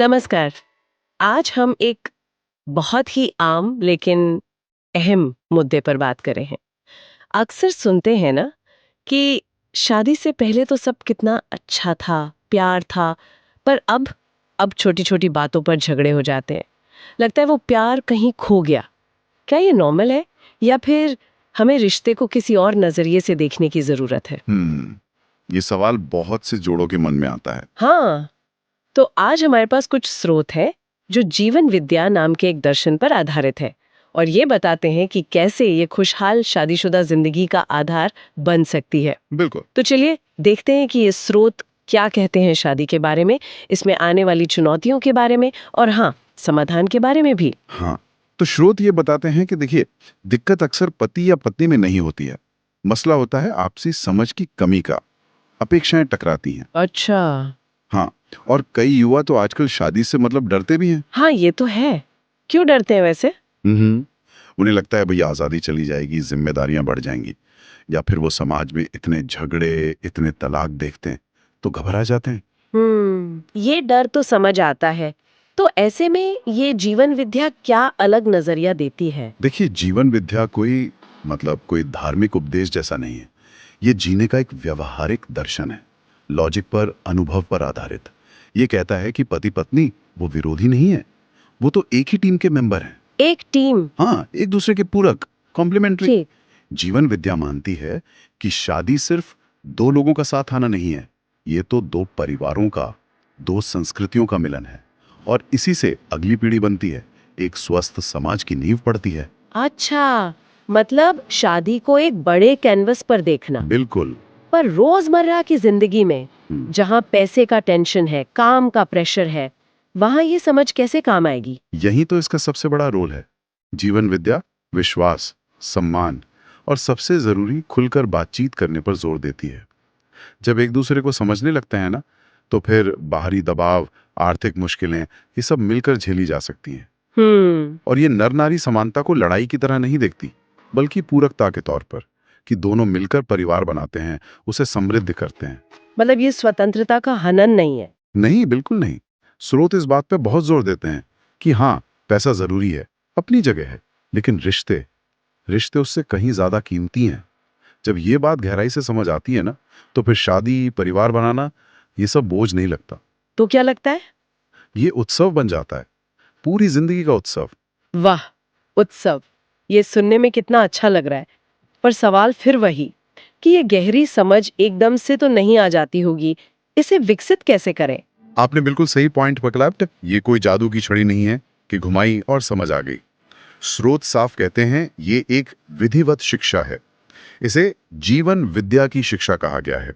नमस्कार। आज हम एक बहुत ही आम लेकिन अहम मुद्दे पर बात कर रहे हैं। अक्सर सुनते हैं ना कि शादी से पहले तो सब कितना अच्छा था, प्यार था, पर अब छोटी-छोटी बातों पर झगड़े हो जाते हैं। लगता है वो प्यार कहीं खो गया। क्या ये नॉर्मल है या फिर हमें रिश्ते को किसी और नजरिए से देखने की जरूरत है? ये सवाल बहुत से जोड़ों के मन में आता है। हाँ, तो आज हमारे पास कुछ स्रोत है जो जीवन विद्या नाम के एक दर्शन पर आधारित है और ये बताते हैं कि कैसे ये खुशहाल शादीशुदा जिंदगी का आधार बन सकती है। बिल्कुल। तो चलिए देखते हैं कि ये स्रोत क्या कहते हैं शादी के बारे में, इसमें आने वाली चुनौतियों के बारे में और हाँ, समाधान के बारे में भी। हाँ, तो स्रोत ये बताते हैं कि देखिए, दिक्कत अक्सर पति या पत्नी में नहीं होती है। मसला होता है आपसी समझ की कमी का। अपेक्षाएं टकराती हैं। अच्छा। हाँ, और कई युवा तो आजकल शादी से मतलब डरते भी हैं। हाँ, ये तो है। क्यों डरते हैं वैसे? हम्म उन्हें लगता है भई आज़ादी चली जाएगी, जिम्मेदारियां बढ़ जाएंगी, या फिर वो समाज में इतने झगड़े, इतने तलाक देखते हैं, तो घबरा जाते हैं। ये डर तो समझ आता है। तो ऐसे में ये जीवन विद्या क्या अलग नजरिया देती है? देखिए, जीवन विद्या कोई धार्मिक उपदेश जैसा नहीं है। ये जीने का एक व्यवहारिक दर्शन है, लॉजिक पर, अनुभव पर आधारित। ये कहता है कि पति पत्नी वो विरोधी नहीं है, वो तो एक ही टीम के मेंबर हैं। एक टीम। हाँ, एक दूसरे के पूरक, कॉम्प्लीमेंट्री। ठीक। जीवन विद्या मानती है कि शादी सिर्फ दो लोगों का साथ आना नहीं है, ये तो दो परिवारों का, दो संस्कृतियों का मिलन है, और इसी से अगली पीढ़ी बनती है, एक स्वस्थ समाज की नींव पड़ती है। अच्छा, मतलब शादी को एक बड़े कैनवस पर देखना। बिल्कुल। पर रोजमर्रा की जिंदगी में हम्म, जहाँ पैसे का टेंशन है, काम का प्रेशर है, वहाँ ये समझ कैसे काम आएगी? यही तो इसका सबसे बड़ा रोल है। जीवन विद्या विश्वास, सम्मान और सबसे जरूरी खुलकर बातचीत करने पर जोर देती है। जब एक दूसरे को समझने लगते हैं ना, तो फिर बाहरी दबाव, आर्थिक मुश्किलें, ये सब मिलकर झेली जा सकती हैं। हम्म। और ये नर नारी समानता को लड़ाई की तरह नहीं देखती, बल्कि पूरकता के तौर पर, कि दोनों मिलकर परिवार बनाते हैं, उसे समृद्ध करते हैं। मतलब ये स्वतंत्रता का हनन नहीं है। नहीं, बिल्कुल नहीं। स्रोत इस बात पे बहुत जोर देते हैं कि हाँ, पैसा जरूरी है, अपनी जगह है, लेकिन रिश्ते रिश्ते उससे कहीं ज्यादा कीमती हैं। जब ये बात गहराई से समझ आती है ना, तो फिर शादी, परिवार बनाना, ये सब बोझ नहीं लगता। तो क्या लगता है? ये उत्सव बन जाता है, पूरी जिंदगी का उत्सव। वाह, उत्सव। ये सुनने में कितना अच्छा लग रहा है। पर सवाल फिर वही कि ये गहरी समझ एकदम से तो नहीं आ जाती होगी। इसे विकसित कैसे करें? आपने बिल्कुल सही पॉइंट पकड़ा। ये कोई जादू की छड़ी नहीं है कि घुमाई और समझ आ गई। स्रोत साफ कहते हैं, ये एक विधिवत शिक्षा है। इसे जीवन विद्या की शिक्षा कहा गया है।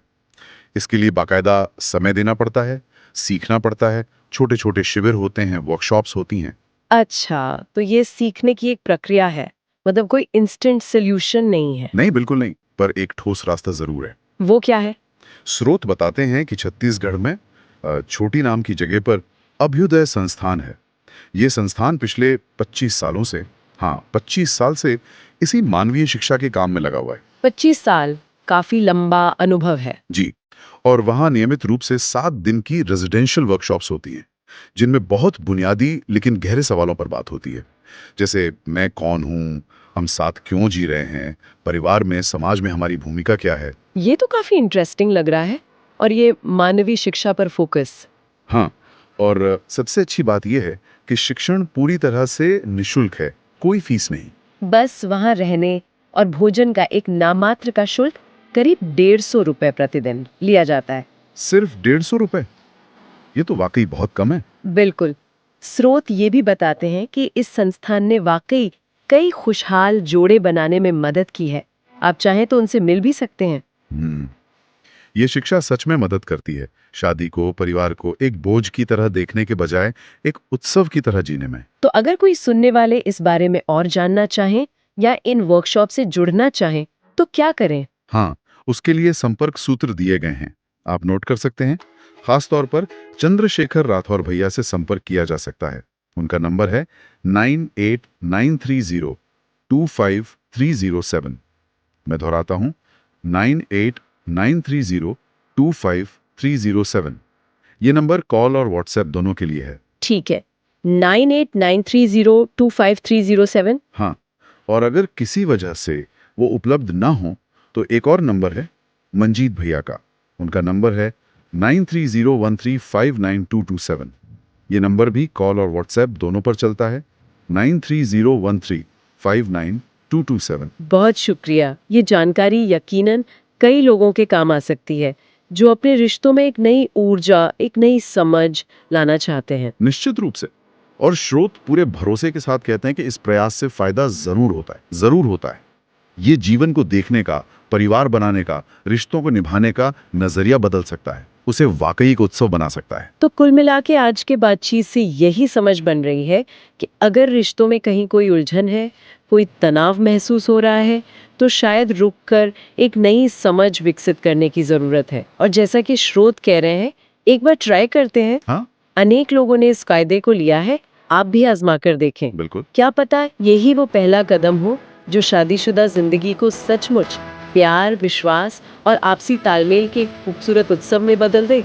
इसके लिए बाकायदा समय देना पड़ता है, सीखना पड़ता है, छोटे छोटे शिविर होते हैं, वर्कशॉप्स होती हैं। अच्छा, तो ये सीखने की एक प्रक्रिया है, मतलब कोई इंस्टेंट सॉल्यूशन नहीं है। नहीं, बिल्कुल नहीं, पर एक ठोस रास्ता जरूर है। वो क्या है? स्रोत बताते हैं कि छत्तीसगढ़ में छोटी नाम की जगह पर अभ्युदय संस्थान है। ये संस्थान पिछले 25 सालों से, हाँ, 25 साल से इसी मानवीय शिक्षा के काम में लगा हुआ है। 25 साल, काफी लंबा अनुभव है। जी। और वहाँ नियमित रूप से 7 दिन की रेजिडेंशियल वर्कशॉप्स होती हैं, जिनमें बहुत बुनियादी लेकिन गहरे सवालों पर बात होती है। जैसे मैं कौन हूँ, हम साथ क्यों जी रहे हैं, परिवार में, समाज में हमारी भूमिका क्या है। ये तो काफी इंटरेस्टिंग लग रहा है। और ये मानवीय शिक्षा पर फोकस। हाँ, और सबसे अच्छी बात यह है कि शिक्षण पूरी तरह से निशुल्क है, कोई फीस नहीं। बस वहां रहने और भोजन का एक नामात्र का शुल्क करीब 150 रुपए प्रतिदिन लिया जाता है। सिर्फ 150 रुपए? ये तो वाकई बहुत कम है। बिल्कुल। स्रोत ये भी बताते हैं कि इस संस्थान ने वाकई कई खुशहाल जोड़े बनाने में मदद की है। आप चाहें तो उनसे मिल भी सकते हैं। हम्म ये शिक्षा सच में मदद करती है, शादी को, परिवार को एक बोझ की तरह देखने के बजाय एक उत्सव की तरह जीने में। तो अगर कोई सुनने वाले इस बारे में और जानना चाहें या इन वर्कशॉप से जुड़ना चाहें, तो क्या करें? हाँ, उसके लिए संपर्क सूत्र दिए गए हैं, आप नोट कर सकते हैं। खास तौर पर चंद्रशेखर राठौर भैया से संपर्क किया जा सकता है। उनका नंबर है 9893025307। मैं दोहराता हूँ, 9893025307। ये नंबर कॉल और व्हाट्सएप दोनों के लिए है। ठीक है, 9893025307। हाँ, और अगर किसी वजह से वो उपलब्ध ना हो तो एक और नंबर है मंजीत भैया का। उनका नंबर है 9301359227। ये नंबर भी कॉल और व्हाट्सएप दोनों पर चलता है, 9301359227। बहुत शुक्रिया। ये जानकारी यकीनन कई लोगों के काम आ सकती है, जो अपने रिश्तों में एक नई ऊर्जा, एक नई समझ लाना चाहते हैं। निश्चित रूप से। और स्रोत पूरे भरोसे के साथ कहते हैं कि इस प्रयास से फायदा जरूर होता है, जरूर होता है। ये जीवन को देखने का, परिवार बनाने का, रिश्तों को निभाने का नजरिया बदल सकता है, उसे वाकई एक उत्सव बना सकता है। तो कुल मिला के आज के बातचीत से यही समझ बन रही है कि अगर रिश्तों में कहीं कोई उलझन है, कोई तनाव महसूस हो रहा है, तो शायद रुक कर एक नई समझ विकसित करने की जरूरत है। और जैसा कि स्रोत कह रहे हैं, एक बार ट्राई करते हैं। हाँ, अनेक लोगों ने इस कायदे को लिया है, आप भी आजमा कर देखें। बिल्कुल। क्या पता यही वो पहला कदम हो जो शादीशुदा जिंदगी को सचमुच प्यार, विश्वास और आपसी तालमेल के खूबसूरत उत्सव में बदल दे।